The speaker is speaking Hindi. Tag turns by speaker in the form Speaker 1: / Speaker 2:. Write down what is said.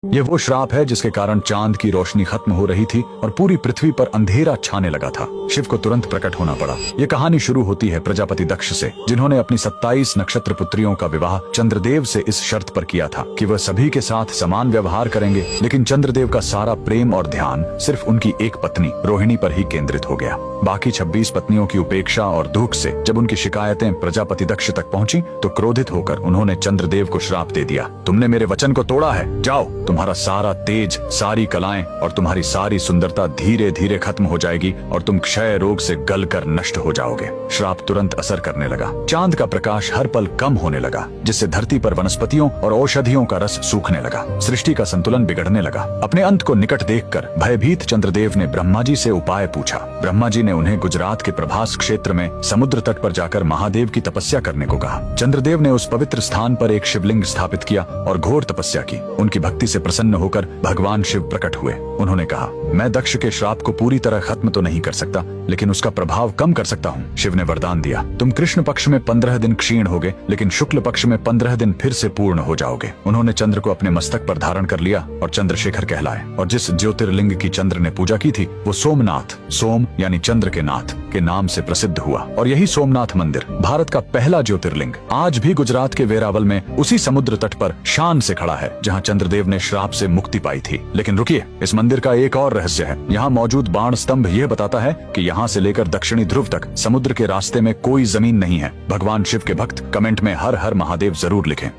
Speaker 1: यह वो श्राप है जिसके कारण चांद की रोशनी खत्म हो रही थी और पूरी पृथ्वी पर अंधेरा छाने लगा था। शिव को तुरंत प्रकट होना पड़ा। ये कहानी शुरू होती है प्रजापति दक्ष से, जिन्होंने अपनी 27 नक्षत्र पुत्रियों का विवाह चंद्रदेव से इस शर्त पर किया था कि वह सभी के साथ समान व्यवहार करेंगे। लेकिन चंद्रदेव का सारा प्रेम और ध्यान सिर्फ उनकी एक पत्नी रोहिणी पर ही केंद्रित हो गया। बाकी 26 पत्नियों की उपेक्षा और दुख से जब उनकी शिकायतें प्रजापति दक्ष तक पहुंची तो क्रोधित होकर उन्होंने चंद्रदेव को श्राप दे दिया। तुमने मेरे वचन को तोड़ा है, जाओ, तुम्हारा सारा तेज, सारी कलाएं और तुम्हारी सारी सुंदरता धीरे धीरे खत्म हो जाएगी और तुम क्षय रोग से गलकर नष्ट हो जाओगे। श्राप तुरंत असर करने लगा। चांद का प्रकाश हर पल कम होने लगा, जिससे धरती पर वनस्पतियों और औषधियों का रस सूखने लगा। सृष्टि का संतुलन बिगड़ने लगा। अपने अंत को निकट देखकर भयभीत चंद्रदेव ने ब्रह्मा जी से उपाय पूछा। ब्रह्मा जी ने उन्हें गुजरात के प्रभास क्षेत्र में समुद्र तट पर जाकर महादेव की तपस्या करने को कहा। चंद्रदेव ने उस पवित्र स्थान पर एक शिवलिंग स्थापित किया और घोर तपस्या की। उनकी भक्ति से प्रसन्न होकर भगवान शिव प्रकट हुए। उन्होंने कहा, मैं दक्ष के श्राप को पूरी तरह खत्म तो नहीं कर सकता, लेकिन उसका प्रभाव कम कर सकता हूँ। शिव ने वरदान दिया, तुम कृष्ण पक्ष में 15 दिन क्षीण होगे, लेकिन शुक्ल पक्ष में 15 दिन फिर से पूर्ण हो जाओगे। उन्होंने चंद्र को अपने मस्तक पर धारण कर लिया और चंद्रशेखर कहलाए। और जिस ज्योतिर्लिंग की चंद्र ने पूजा की थी वो सोमनाथ, सोम यानी चंद्र के नाथ के नाम से प्रसिद्ध हुआ। और यही सोमनाथ मंदिर भारत का पहला ज्योतिर्लिंग आज भी गुजरात के वेरावल में उसी समुद्र तट पर शान से खड़ा है जहाँ चंद्रदेव ने श्राप से मुक्ति पाई थी। लेकिन रुकिए, इस मंदिर का एक और रहस्य है। यहाँ मौजूद बाण स्तंभ यह बताता है कि यहाँ से लेकर दक्षिणी ध्रुव तक समुद्र के रास्ते में कोई जमीन नहीं है। भगवान शिव के भक्त कमेंट में हर हर महादेव जरूर लिखें।